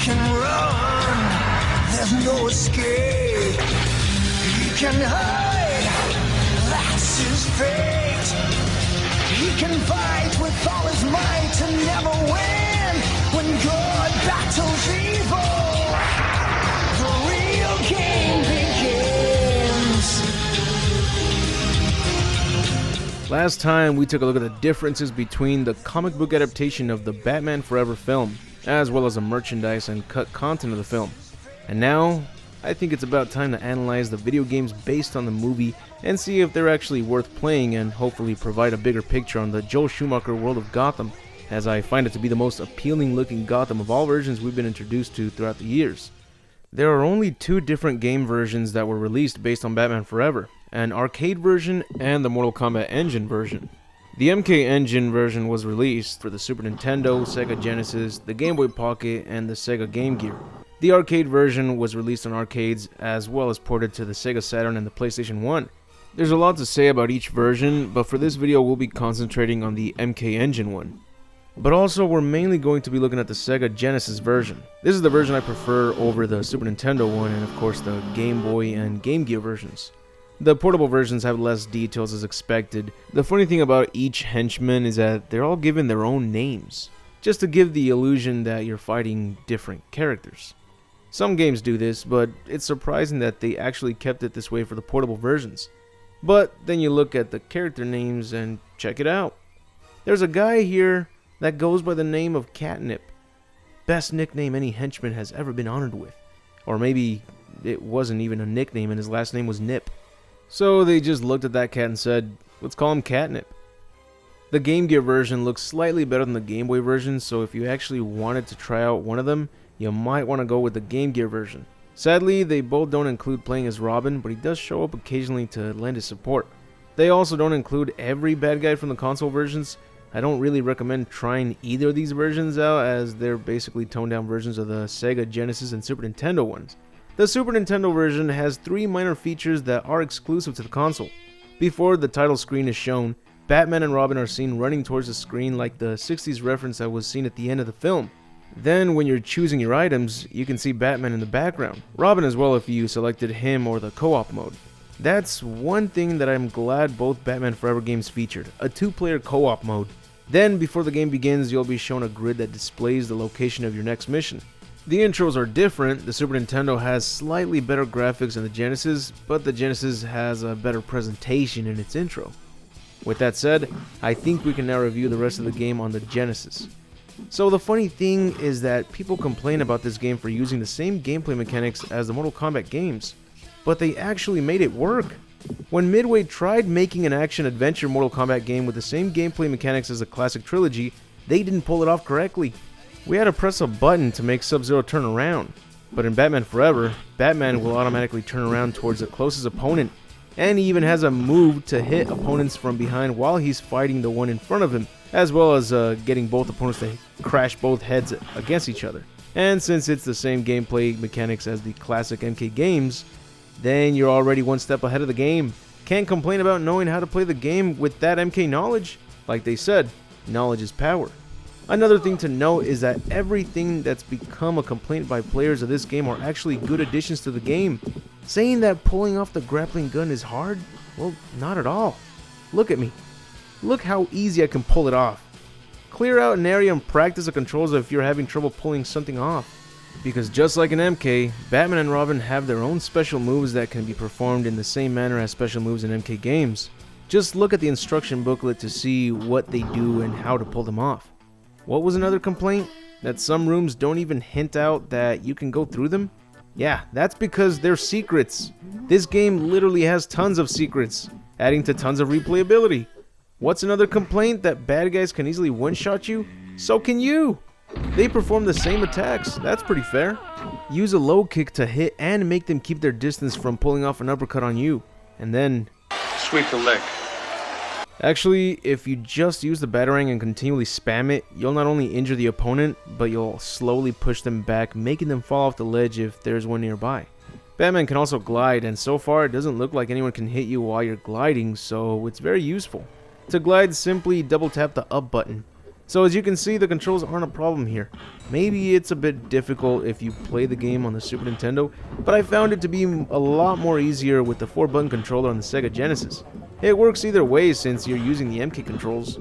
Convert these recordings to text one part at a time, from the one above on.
can run, there's no escape. He can hide, that's his fate. He can fight with all his might and never win. When good battles evil, the real game begins. Last time we took a look at the differences between the comic book adaptation of the Batman Forever film, as well as the merchandise and cut content of the film. And now, I think it's about time to analyze the video games based on the movie and see if they're actually worth playing and hopefully provide a bigger picture on the Joel Schumacher world of Gotham, as I find it to be the most appealing looking Gotham of all versions we've been introduced to throughout the years. There are only two different game versions that were released based on Batman Forever, an arcade version and the Mortal Kombat Engine version. The MK Engine version was released for the Super Nintendo, Sega Genesis, the Game Boy Pocket, and the Sega GameGear. The arcade version was released on arcades as well as ported to the Sega Saturn and the PlayStation 1. There's a lot to say about each version, but for this video we'll be concentrating on the MK Engine one. But also we're mainly going to be looking at the Sega Genesis version. This is the version I prefer over the Super Nintendo one and of course the Game Boy and Game Gear versions. The portable versions have less details as expected. The funny thing about each henchman is that they're all given their own names, just to give the illusion that you're fighting different characters. Some games do this, but it's surprising that they actually kept it this way for the portable versions. But then you look at the character names and check it out. There's a guy here that goes by the name of Catnip. Best nickname any henchman has ever been honored with. Or maybe it wasn't even a nickname and his last name was Nip. So they just looked at that cat and said, let's call him Catnip. The Game Gear version looks slightly better than the Game Boy version, so if you actually wanted to try out one of them, you might want to go with the Game Gear version. Sadly, they both don't include playing as Robin, but he does show up occasionally to lend his support. They also don't include every bad guy from the console versions. I don't really recommend trying either of these versions out, as they're basically toned down versions of the Sega Genesis and Super Nintendo ones. The Super Nintendo version has 3 minor features that are exclusive to the console. Before the title screen is shown, Batman and Robin are seen running towards the screen like the 60s reference that was seen at the end of the film. Then when you're choosing your items, you can see Batman in the background. Robin as well if you selected him or the co-op mode. That's one thing that I'm glad both Batman Forever games featured, a 2-player co-op mode. Then before the game begins, you'll be shown a grid that displays the location of your next mission. The intros are different. The Super Nintendo has slightly better graphics than the Genesis, but the Genesis has a better presentation in its intro. With that said, I think we can now review the rest of the game on the Genesis. So the funny thing is that people complain about this game for using the same gameplay mechanics as the Mortal Kombat games, but they actually made it work. When Midway tried making an action-adventure Mortal Kombat game with the same gameplay mechanics as the classic trilogy, they didn't pull it off correctly. We had to press a button to make Sub-Zero turn around, but in Batman Forever, Batman will automatically turn around towards the closest opponent, and he even has a move to hit opponents from behind while he's fighting the one in front of him, as well as getting both opponents to crash both heads against each other. And since it's the same gameplay mechanics as the classic MK games, then you're already one step ahead of the game. Can't complain about knowing how to play the game with that MK knowledge. Like they said, knowledge is power. Another thing to note is that everything that's become a complaint by players of this game are actually good additions to the game. Saying that pulling off the grappling gun is hard? Well, not at all. Look at me. Look how easy I can pull it off. Clear out an area and practice the controls if you're having trouble pulling something off. Because just like in MK, Batman and Robin have their own special moves that can be performed in the same manner as special moves in MK games. Just look at the instruction booklet to see what they do and how to pull them off. What was another complaint? That some rooms don't even hint out that you can go through them? Yeah, that's because they're secrets. This game literally has tons of secrets, adding to tons of replayability. What's another complaint? That bad guys can easily one-shot you? So can you! They perform the same attacks, that's pretty fair. Use a low kick to hit and make them keep their distance from pulling off an uppercut on you. And then sweep the leg. Actually, if you just use the Batarang and continually spam it, you'll not only injure the opponent, but you'll slowly push them back, making them fall off the ledge if there's one nearby. Batman can also glide, and so far it doesn't look like anyone can hit you while you're gliding, so it's very useful. To glide, simply double tap the up button. So as you can see, the controls aren't a problem here. Maybe it's a bit difficult if you play the game on the Super Nintendo, but I found it to be a lot more easier with the 4-button controller on the Sega Genesis. It works either way since you're using the MK controls.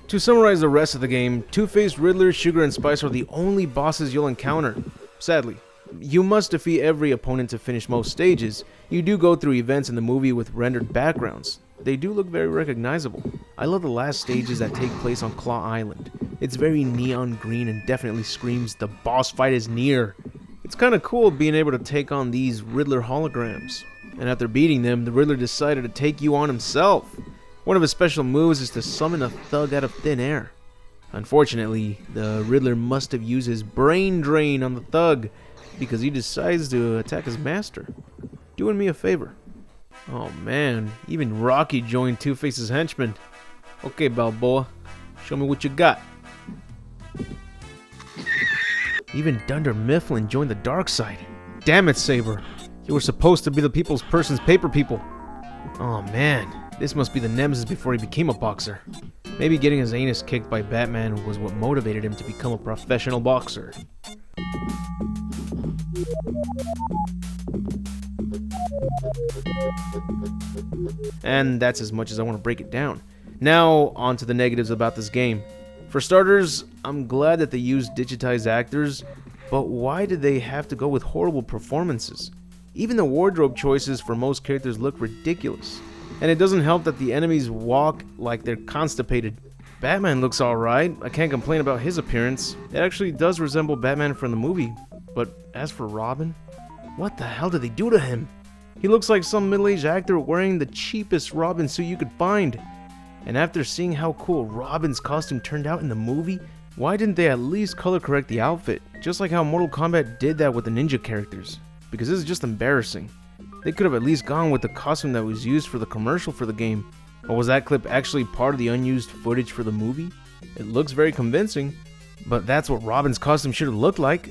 To summarize the rest of the game, Two-Face, Riddler, Sugar, and Spice are the only bosses you'll encounter, sadly. You must defeat every opponent to finish most stages. You do go through events in the movie with rendered backgrounds. They do look very recognizable. I love the last stages that take place on Claw Island. It's very neon green and definitely screams the boss fight is near. It's kinda cool being able to take on these Riddler holograms. And after beating them, the Riddler decided to take you on himself. One of his special moves is to summon a thug out of thin air. Unfortunately, the Riddler must have used his brain drain on the thug because he decides to attack his master. Doing me a favor. Oh man, even Rocky joined Two-Face's henchmen. Okay, Balboa, show me what you got. Even Dunder Mifflin joined the dark side. Damn it, Saber. You were supposed to be the people's person's paper people. Oh man, this must be the nemesis before he became a boxer. Maybe getting his anus kicked by Batman was what motivated him to become a professional boxer. And that's as much as I want to break it down. Now, on to the negatives about this game. For starters, I'm glad that they used digitized actors, but why did they have to go with horrible performances? Even the wardrobe choices for most characters look ridiculous. And it doesn't help that the enemies walk like they're constipated. Batman looks alright, I can't complain about his appearance. It actually does resemble Batman from the movie. But as for Robin, what the hell did they do to him? He looks like some middle-aged actor wearing the cheapest Robin suit you could find. And after seeing how cool Robin's costume turned out in the movie, why didn't they at least color correct the outfit? Just like how Mortal Kombat did that with the ninja characters. Because this is just embarrassing. They could have at least gone with the costume that was used for the commercial for the game. Or was that clip actually part of the unused footage for the movie? It looks very convincing, but that's what Robin's costume should have looked like.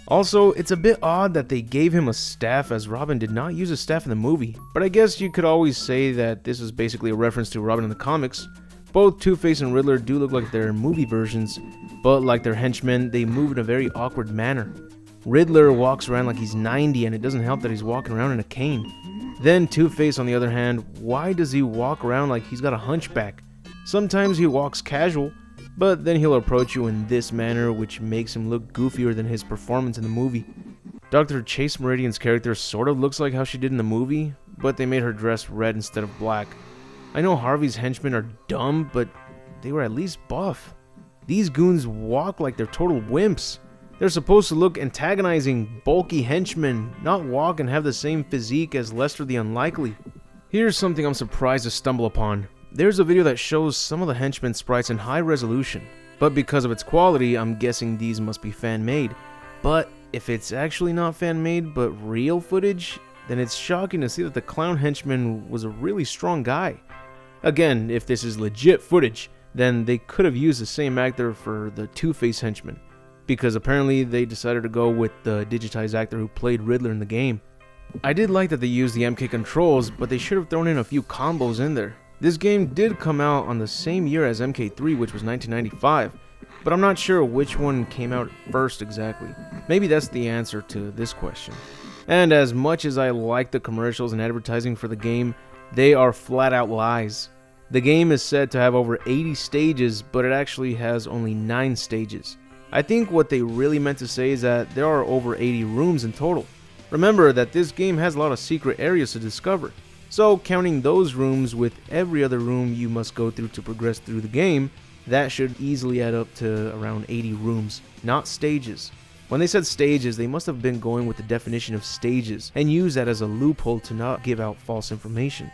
Also, it's a bit odd that they gave him a staff as Robin did not use a staff in the movie, but I guess you could always say that this is basically a reference to Robin in the comics. Both Two-Face and Riddler do look like their movie versions, but like their henchmen, they move in a very awkward manner. Riddler walks around like he's 90 and it doesn't help that he's walking around in a cane. Then Two-Face on the other hand, why does he walk around like he's got a hunchback? Sometimes he walks casual, but then he'll approach you in this manner, which makes him look goofier than his performance in the movie. Dr. Chase Meridian's character sort of looks like how she did in the movie, but they made her dress red instead of black. I know Harvey's henchmen are dumb, but they were at least buff. These goons walk like they're total wimps. They're supposed to look antagonizing, bulky henchmen, not walk and have the same physique as Lester the Unlikely. Here's something I'm surprised to stumble upon. There's a video that shows some of the henchmen sprites in high resolution, but because of its quality, I'm guessing these must be fan-made. But if it's actually not fan-made but real footage, then it's shocking to see that the clown henchman was a really strong guy. Again, if this is legit footage, then they could have used the same actor for the Two-Face henchman, because apparently they decided to go with the digitized actor who played Riddler in the game. I did like that they used the MK controls, but they should have thrown in a few combos in there. This game did come out on the same year as MK3, which was 1995, but I'm not sure which one came out first exactly. Maybe that's the answer to this question. And as much as I like the commercials and advertising for the game, they are flat out lies. The game is said to have over 80 stages, but it actually has only 9 stages. I think what they really meant to say is that there are over 80 rooms in total. Remember that this game has a lot of secret areas to discover. So counting those rooms with every other room you must go through to progress through the game, that should easily add up to around 80 rooms, not stages. When they said stages, they must have been going with the definition of stages and used that as a loophole to not give out false information.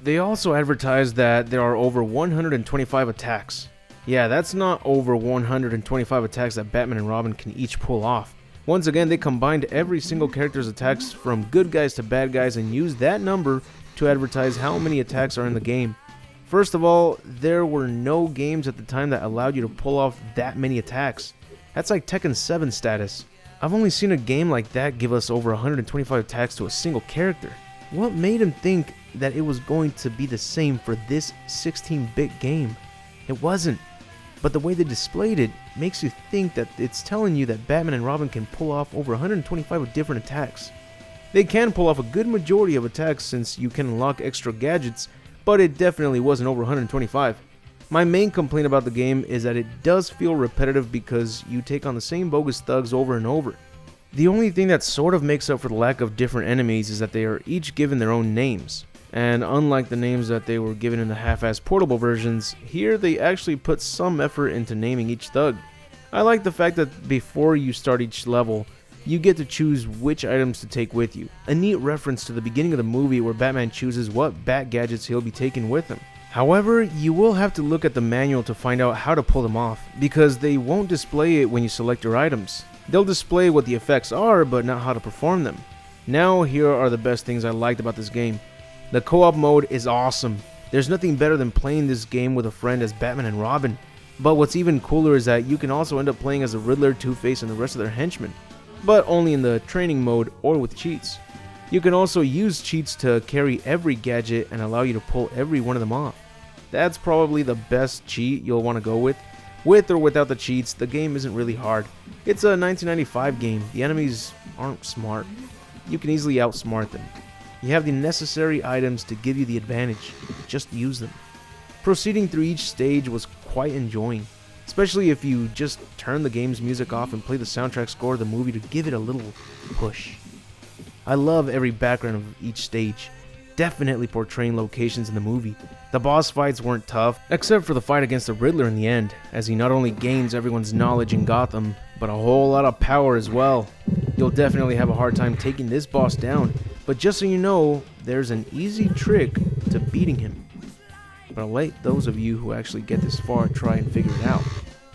They also advertised that there are over 125 attacks. Yeah, that's not over 125 attacks that Batman and Robin can each pull off. Once again, they combined every single character's attacks from good guys to bad guys and used that number to advertise how many attacks are in the game. First of all, there were no games at the time that allowed you to pull off that many attacks. That's like Tekken 7 status. I've only seen a game like that give us over 125 attacks to a single character. What made him think that it was going to be the same for this 16-bit game? It wasn't. but the way they displayed it makes you think that it's telling you that Batman and Robin can pull off over 125 different attacks. They can pull off a good majority of attacks since you can unlock extra gadgets, but it definitely wasn't over 125. My main complaint about the game is that it does feel repetitive because you take on the same bogus thugs over and over. The only thing that sort of makes up for the lack of different enemies is that they are each given their own names. And unlike the names that they were given in the half-assed portable versions, here they actually put some effort into naming each thug. I like the fact that before you start each level, you get to choose which items to take with you. A neat reference to the beginning of the movie where Batman chooses what bat gadgets he'll be taking with him. However, you will have to look at the manual to find out how to pull them off, because they won't display it when you select your items. They'll display what the effects are, but not how to perform them. Now, here are the best things I liked about this game. The co-op mode is awesome. There's nothing better than playing this game with a friend as Batman and Robin. But what's even cooler is that you can also end up playing as the Riddler, Two-Face, and the rest of their henchmen, but only in the training mode or with cheats. You can also use cheats to carry every gadget and allow you to pull every one of them off. That's probably the best cheat you'll want to go with. With or without the cheats, the game isn't really hard. It's a 1995 game. The enemies aren't smart. You can easily outsmart them. You have the necessary items to give you the advantage. Just use them. Proceeding through each stage was quite enjoying, especially if you just turn the game's music off and play the soundtrack score of the movie to give it a little push. I love every background of each stage, definitely portraying locations in the movie. The boss fights weren't tough, except for the fight against the Riddler in the end, as he not only gains everyone's knowledge in Gotham, but a whole lot of power as well. You'll definitely have a hard time taking this boss down, but just so you know, there's an easy trick to beating him. But I'll let those of you who actually get this far try and figure it out.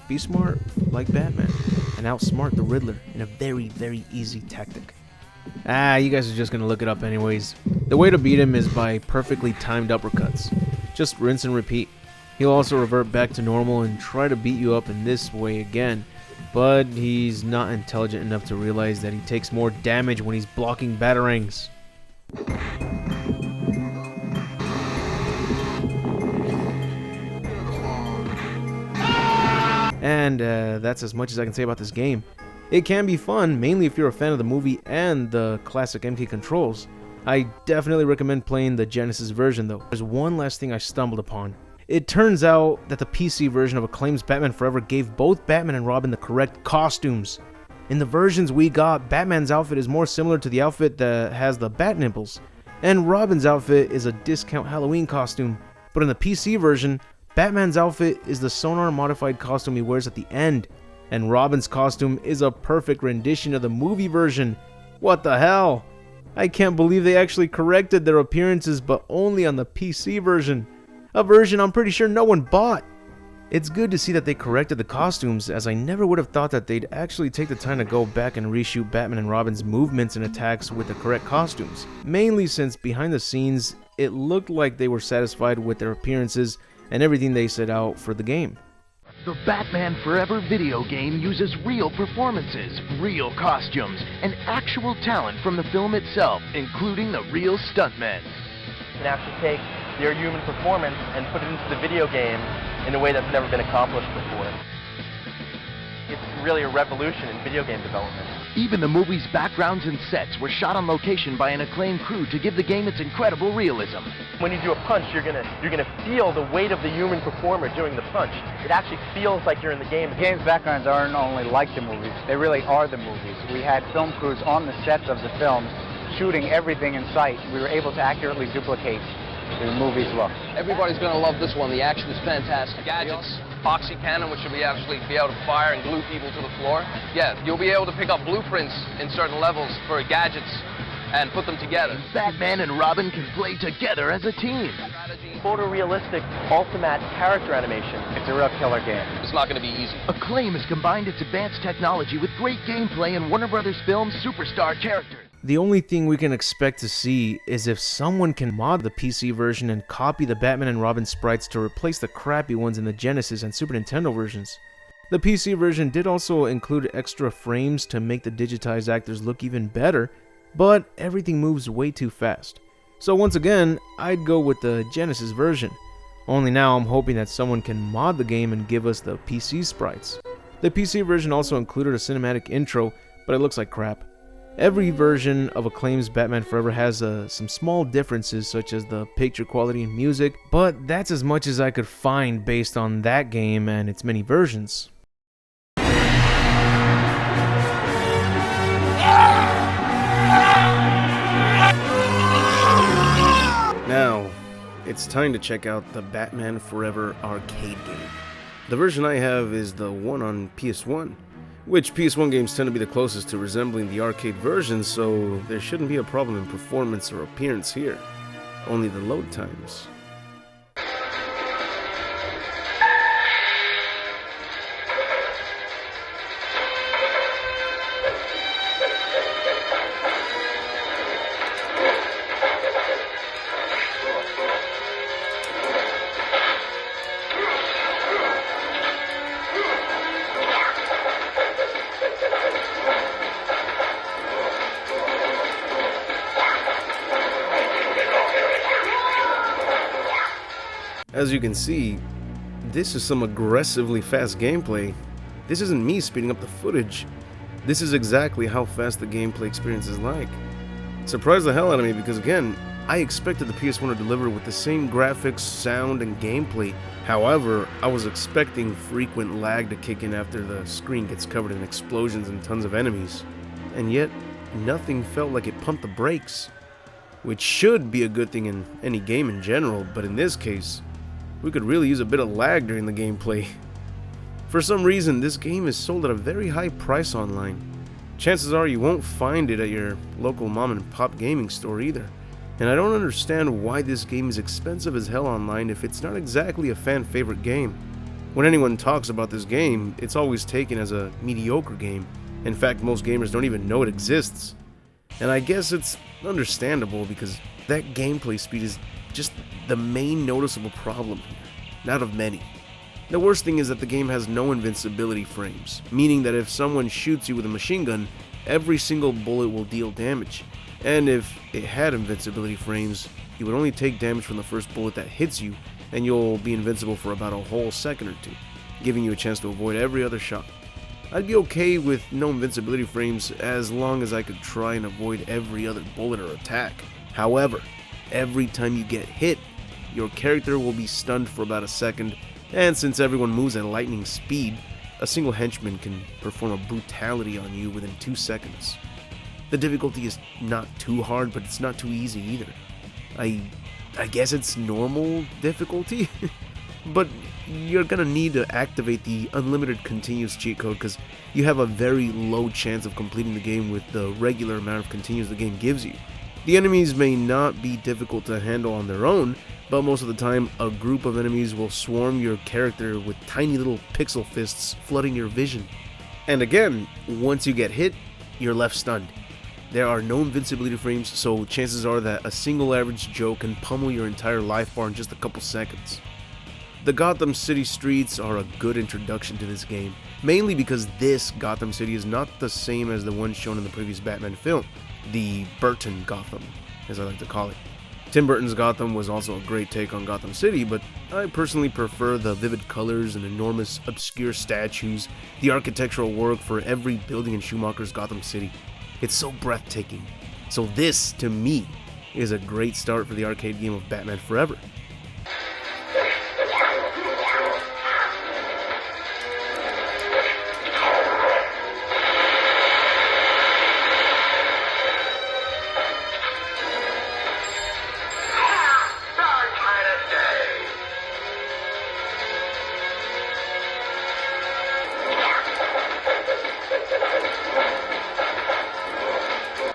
Be smart, like Batman, and outsmart the Riddler in a very, very easy tactic. You guys are just gonna look it up anyways. The way to beat him is by perfectly timed uppercuts. Just rinse and repeat. He'll also revert back to normal and try to beat you up in this way again, but he's not intelligent enough to realize that he takes more damage when he's blocking batarangs. And that's as much as I can say about this game. It can be fun, mainly if you're a fan of the movie and the classic MK controls. I definitely recommend playing the Genesis version though. There's one last thing I stumbled upon. It turns out that the PC version of Acclaim's Batman Forever gave both Batman and Robin the correct costumes. In the versions we got, Batman's outfit is more similar to the outfit that has the bat nipples, and Robin's outfit is a discount Halloween costume. But in the PC version, Batman's outfit is the Sonar modified costume he wears at the end, and Robin's costume is a perfect rendition of the movie version. What the hell? I can't believe they actually corrected their appearances, but only on the PC version. A version I'm pretty sure no one bought. It's good to see that they corrected the costumes, as I never would have thought that they'd actually take the time to go back and reshoot Batman and Robin's movements and attacks with the correct costumes. Mainly since behind the scenes, it looked like they were satisfied with their appearances and everything they set out for the game. The Batman Forever video game uses real performances, real costumes, and actual talent from the film itself, including the real stuntmen. You can actually take their human performance and put it into the video game in a way that's never been accomplished before. It's really a revolution in video game development. Even the movie's backgrounds and sets were shot on location by an acclaimed crew to give the game its incredible realism. When you do a punch, you're gonna feel the weight of the human performer doing the punch. It actually feels like you're in the game. The game's backgrounds aren't only like the movies, they really are the movies. We had film crews on the sets of the films shooting everything in sight. We were able to accurately duplicate the movie's look. Everybody's going to love this one. The action is fantastic. Gadgets, epoxy cannon, which will actually be able to fire and glue people to the floor. Yeah, you'll be able to pick up blueprints in certain levels for gadgets and put them together. Batman and Robin can play together as a team. Photorealistic, ultimate character animation. It's a real killer game. It's not going to be easy. Acclaim has combined its advanced technology with great gameplay and Warner Brothers Films' superstar characters. The only thing we can expect to see is if someone can mod the PC version and copy the Batman and Robin sprites to replace the crappy ones in the Genesis and Super Nintendo versions. The PC version did also include extra frames to make the digitized actors look even better, but everything moves way too fast. So once again, I'd go with the Genesis version. Only now I'm hoping that someone can mod the game and give us the PC sprites. The PC version also included a cinematic intro, but it looks like crap. Every version of Acclaim's Batman Forever has some small differences, such as the picture quality and music, but that's as much as I could find based on that game and its many versions. Now, it's time to check out the Batman Forever arcade game. The version I have is the one on PS1, which PS1 games tend to be the closest to resembling the arcade version, so there shouldn't be a problem in performance or appearance here. Only the load times. As you can see, this is some aggressively fast gameplay. This isn't me speeding up the footage. This is exactly how fast the gameplay experience is like. Surprised the hell out of me because, again, I expected the PS1 to deliver with the same graphics, sound, and gameplay. However, I was expecting frequent lag to kick in after the screen gets covered in explosions and tons of enemies. And yet, nothing felt like it pumped the brakes. Which should be a good thing in any game in general, but in this case, we could really use a bit of lag during the gameplay. For some reason, this game is sold at a very high price online. Chances are you won't find it at your local mom and pop gaming store either. And I don't understand why this game is expensive as hell online if it's not exactly a fan favorite game. When anyone talks about this game, it's always taken as a mediocre game. In fact, most gamers don't even know it exists. And I guess it's understandable because that gameplay speed is just the main noticeable problem here, not of many. The worst thing is that the game has no invincibility frames, meaning that if someone shoots you with a machine gun, every single bullet will deal damage. And if it had invincibility frames, you would only take damage from the first bullet that hits you, and you'll be invincible for about a whole second or two, giving you a chance to avoid every other shot. I'd be okay with no invincibility frames as long as I could try and avoid every other bullet or attack. However, every time you get hit, your character will be stunned for about a second, and since everyone moves at lightning speed, a single henchman can perform a brutality on you within 2 seconds. The difficulty is not too hard, but it's not too easy either. I guess it's normal difficulty, but you're gonna need to activate the unlimited continuous cheat code because you have a very low chance of completing the game with the regular amount of continues the game gives you. The enemies may not be difficult to handle on their own, but most of the time a group of enemies will swarm your character with tiny little pixel fists flooding your vision. And again, once you get hit, you're left stunned. There are no invincibility frames, so chances are that a single average Joe can pummel your entire life bar in just a couple seconds. The Gotham City streets are a good introduction to this game, mainly because this Gotham City is not the same as the one shown in the previous Batman film, the Burton Gotham, as I like to call it. Tim Burton's Gotham was also a great take on Gotham City, but I personally prefer the vivid colors and enormous obscure statues, the architectural work for every building in Schumacher's Gotham City. It's so breathtaking. So this, to me, is a great start for the arcade game of Batman Forever.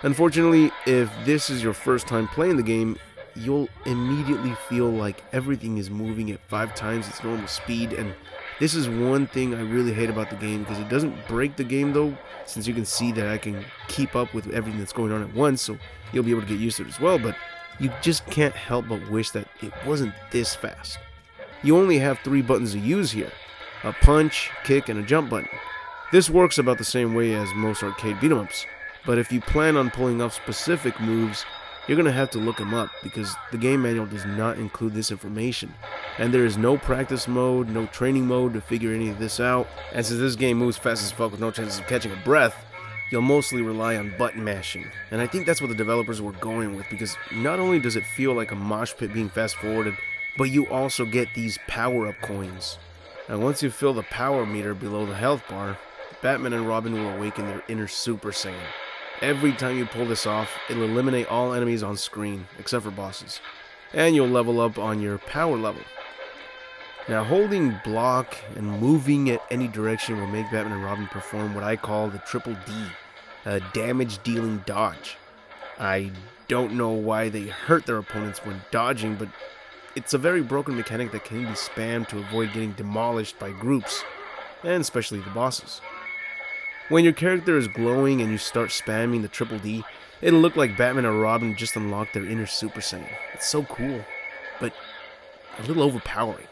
Unfortunately, if this is your first time playing the game, you'll immediately feel like everything is moving at 5 times its normal speed, and this is one thing I really hate about the game, because it doesn't break the game though, since you can see that I can keep up with everything that's going on at once, so you'll be able to get used to it as well, but you just can't help but wish that it wasn't this fast. You only have 3 buttons to use here: a punch, kick, and a jump button. This works about the same way as most arcade beat-em-ups. But if you plan on pulling off specific moves, you're going to have to look them up because the game manual does not include this information. And there is no practice mode, no training mode to figure any of this out. And since this game moves fast as fuck with no chances of catching a breath, you'll mostly rely on button mashing. And I think that's what the developers were going with, because not only does it feel like a mosh pit being fast forwarded, but you also get these power-up coins. And once you fill the power meter below the health bar, Batman and Robin will awaken their inner Super Saiyan. Every time you pull this off, it'll eliminate all enemies on screen, except for bosses. And you'll level up on your power level. Now, holding block and moving at any direction will make Batman and Robin perform what I call the triple D, a damage-dealing dodge. I don't know why they hurt their opponents when dodging, but it's a very broken mechanic that can be spammed to avoid getting demolished by groups, and especially the bosses. When your character is glowing and you start spamming the triple D, it'll look like Batman and Robin just unlocked their inner Super Saiyan. It's so cool, but a little overpowering.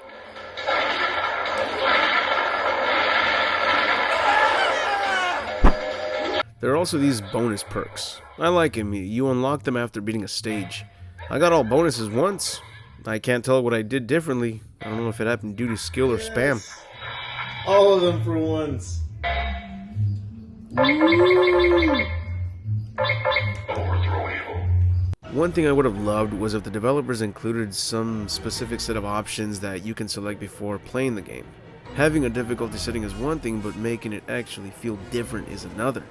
There are also these bonus perks. I like them. You unlock them after beating a stage. I got all bonuses once. I can't tell what I did differently. I don't know if it happened due to skill or spam. All of them for once. One thing I would have loved was if the developers included some specific set of options that you can select before playing the game. Having a difficulty setting is one thing, but making it actually feel different is another.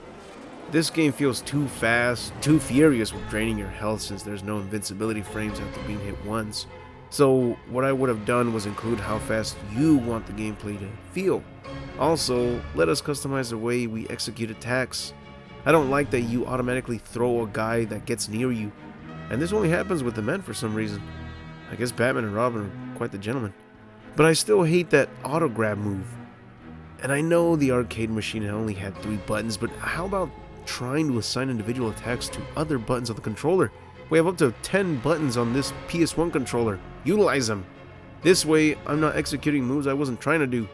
This game feels too fast, too furious with draining your health since there's no invincibility frames after being hit once. So what I would have done was include how fast you want the gameplay to feel. Also, let us customize the way we execute attacks. I don't like that you automatically throw a guy that gets near you, and this only happens with the men for some reason. I guess Batman and Robin are quite the gentlemen. But I still hate that auto grab move. And I know the arcade machine only had 3 buttons, but how about trying to assign individual attacks to other buttons on the controller? We have up to 10 buttons on this PS1 controller. Utilize them. This way, I'm not executing moves I wasn't trying to do.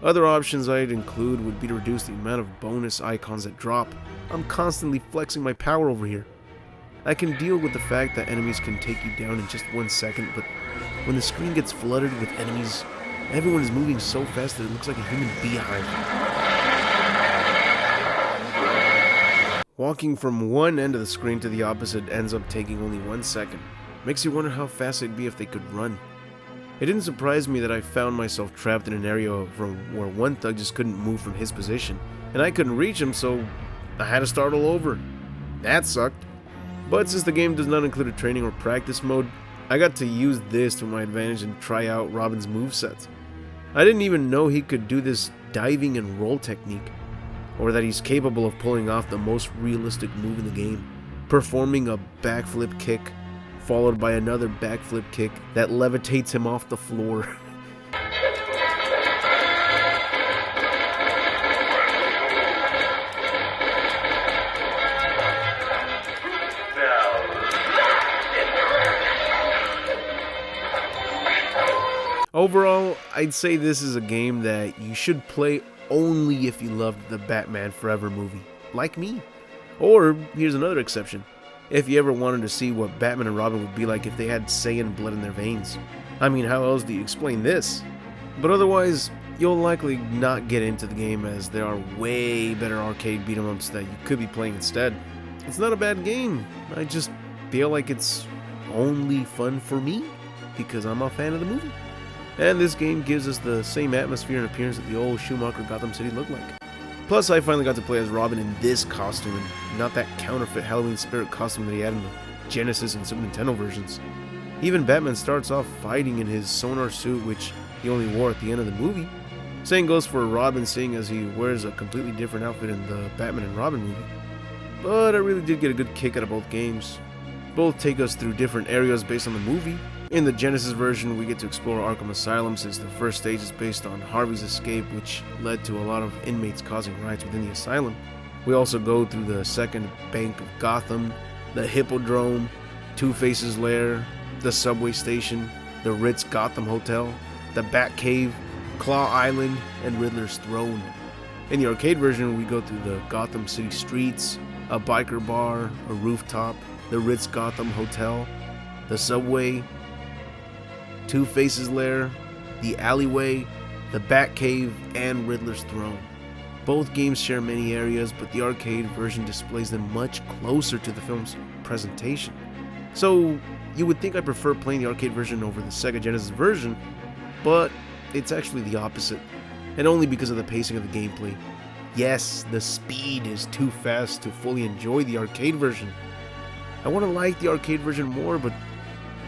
Other options I'd include would be to reduce the amount of bonus icons that drop. I'm constantly flexing my power over here. I can deal with the fact that enemies can take you down in just 1 second, but when the screen gets flooded with enemies, everyone is moving so fast that it looks like a human beehive. Walking from one end of the screen to the opposite ends up taking only 1 second. Makes you wonder how fast it'd be if they could run. It didn't surprise me that I found myself trapped in an area from where one thug just couldn't move from his position, and I couldn't reach him, so I had to start all over. That sucked. But since the game does not include a training or practice mode, I got to use this to my advantage and try out Robin's movesets. I didn't even know he could do this diving and roll technique, or that he's capable of pulling off the most realistic move in the game, performing a backflip kick, followed by another backflip kick that levitates him off the floor. Overall, I'd say this is a game that you should play only if you loved the Batman Forever movie, like me. Or, here's another exception, if you ever wanted to see what Batman and Robin would be like if they had Saiyan blood in their veins. I mean, how else do you explain this? But otherwise, you'll likely not get into the game as there are way better arcade beat-em-ups that you could be playing instead. It's not a bad game, I just feel like it's only fun for me because I'm a fan of the movie. And this game gives us the same atmosphere and appearance that the old Schumacher Gotham City looked like. Plus, I finally got to play as Robin in this costume and not that counterfeit Halloween Spirit costume that he had in the Genesis and Super Nintendo versions. Even Batman starts off fighting in his sonar suit, which he only wore at the end of the movie. Same goes for Robin, seeing as he wears a completely different outfit in the Batman and Robin movie. But I really did get a good kick out of both games. Both take us through different areas based on the movie. In the Genesis version, we get to explore Arkham Asylum since the first stage is based on Harvey's escape, which led to a lot of inmates causing riots within the asylum. We also go through the second bank of Gotham, the Hippodrome, Two-Face's lair, the subway station, the Ritz Gotham Hotel, the Batcave, Claw Island, and Riddler's Throne. In the arcade version, we go through the Gotham City streets, a biker bar, a rooftop, the Ritz Gotham Hotel, the subway, Two-Face's lair, the alleyway, the Batcave, and Riddler's throne. Both games share many areas, but the arcade version displays them much closer to the film's presentation. So, you would think I prefer playing the arcade version over the Sega Genesis version, but it's actually the opposite, and only because of the pacing of the gameplay. Yes, the speed is too fast to fully enjoy the arcade version. I want to like the arcade version more, but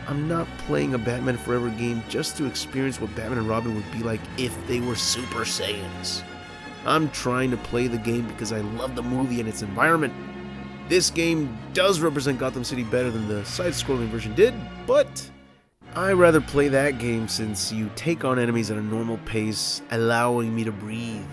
I'm not playing a Batman Forever game just to experience what Batman and Robin would be like if they were Super Saiyans. I'm trying to play the game because I love the movie and its environment. This game does represent Gotham City better than the side-scrolling version did, but I rather play that game since you take on enemies at a normal pace, allowing me to breathe.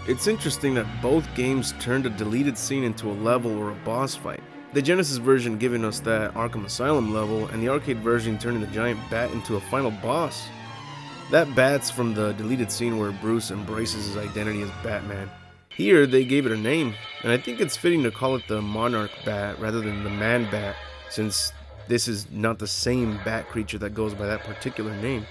It's interesting that both games turned a deleted scene into a level or a boss fight. The Genesis version giving us that Arkham Asylum level, and the arcade version turning the giant bat into a final boss. That bat's from the deleted scene where Bruce embraces his identity as Batman. Here, they gave it a name, and I think it's fitting to call it the Monarch Bat rather than the Man Bat, since this is not the same bat creature that goes by that particular name.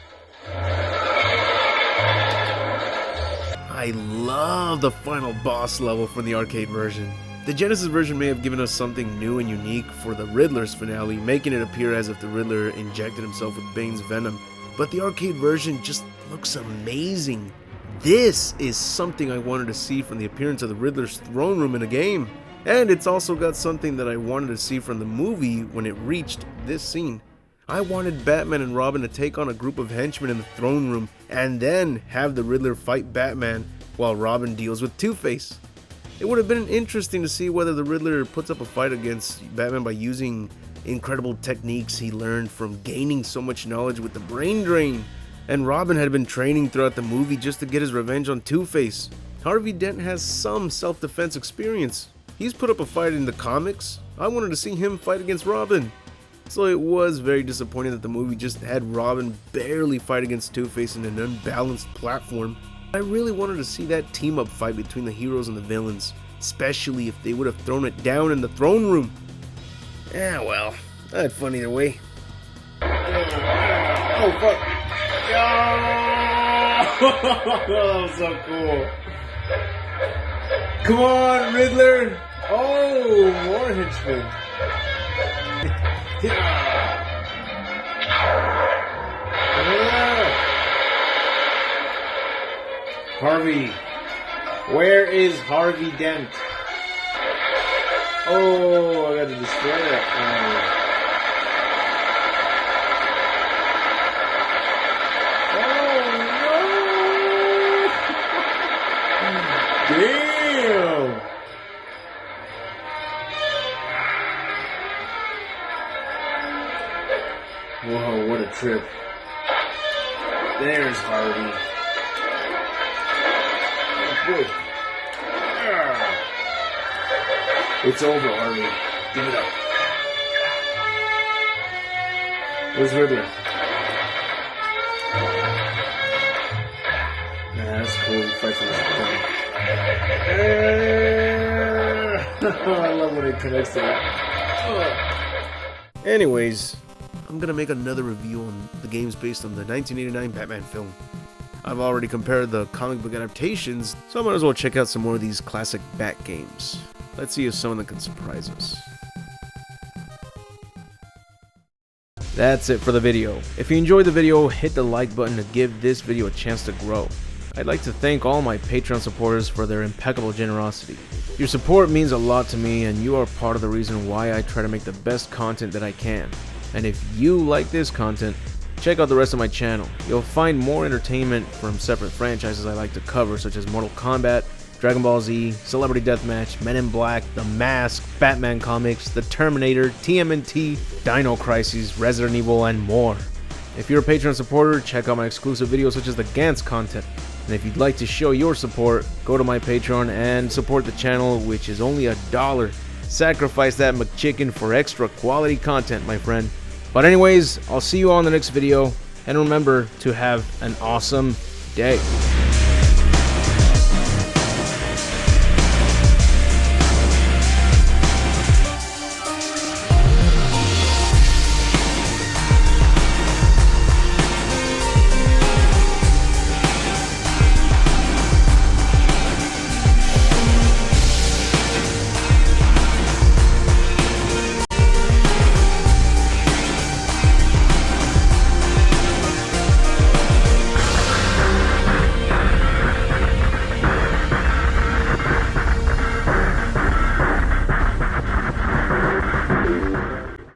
I love the final boss level from the arcade version. The Genesis version may have given us something new and unique for the Riddler's finale, making it appear as if the Riddler injected himself with Bane's venom, but the arcade version just looks amazing. This is something I wanted to see from the appearance of the Riddler's throne room in a game, and it's also got something that I wanted to see from the movie when it reached this scene. I wanted Batman and Robin to take on a group of henchmen in the throne room and then have the Riddler fight Batman while Robin deals with Two-Face. It would have been interesting to see whether the Riddler puts up a fight against Batman by using incredible techniques he learned from gaining so much knowledge with the brain drain. And Robin had been training throughout the movie just to get his revenge on Two-Face. Harvey Dent has some self-defense experience. He's put up a fight in the comics. I wanted to see him fight against Robin. So it was very disappointing that the movie just had Robin barely fight against Two-Face in an unbalanced platform. I really wanted to see that team-up fight between the heroes and the villains, especially if they would have thrown it down in the throne room. Yeah, well, I had fun either way. Oh, fuck. Oh, that was so cool. Come on, Riddler. Oh, more henchmen. Yeah. Harvey. Where is Harvey Dent? Oh, I got to destroy that. Damn! Whoa, what a trip. There's Harvey. Oh, good. It's over, Harvey. Give it up. Where's Riddler? That's cool. He fights on this point. I love when it connects to that. Anyways, I'm gonna make another review on the games based on the 1989 Batman film. I've already compared the comic book adaptations, so I might as well check out some more of these classic Bat games. Let's see if some of them can surprise us. That's it for the video. If you enjoyed the video, hit the like button to give this video a chance to grow. I'd like to thank all my Patreon supporters for their impeccable generosity. Your support means a lot to me, and you are part of the reason why I try to make the best content that I can. And if you like this content, check out the rest of my channel. You'll find more entertainment from separate franchises I like to cover, such as Mortal Kombat, Dragon Ball Z, Celebrity Deathmatch, Men in Black, The Mask, Batman comics, The Terminator, TMNT, Dino Crisis, Resident Evil, and more. If you're a Patreon supporter, check out my exclusive videos such as the Gantz content. And if you'd like to show your support, go to my Patreon and support the channel, which is only $1. Sacrifice that McChicken for extra quality content, my friend. But anyways, I'll see you all in the next video, and remember to have an awesome day.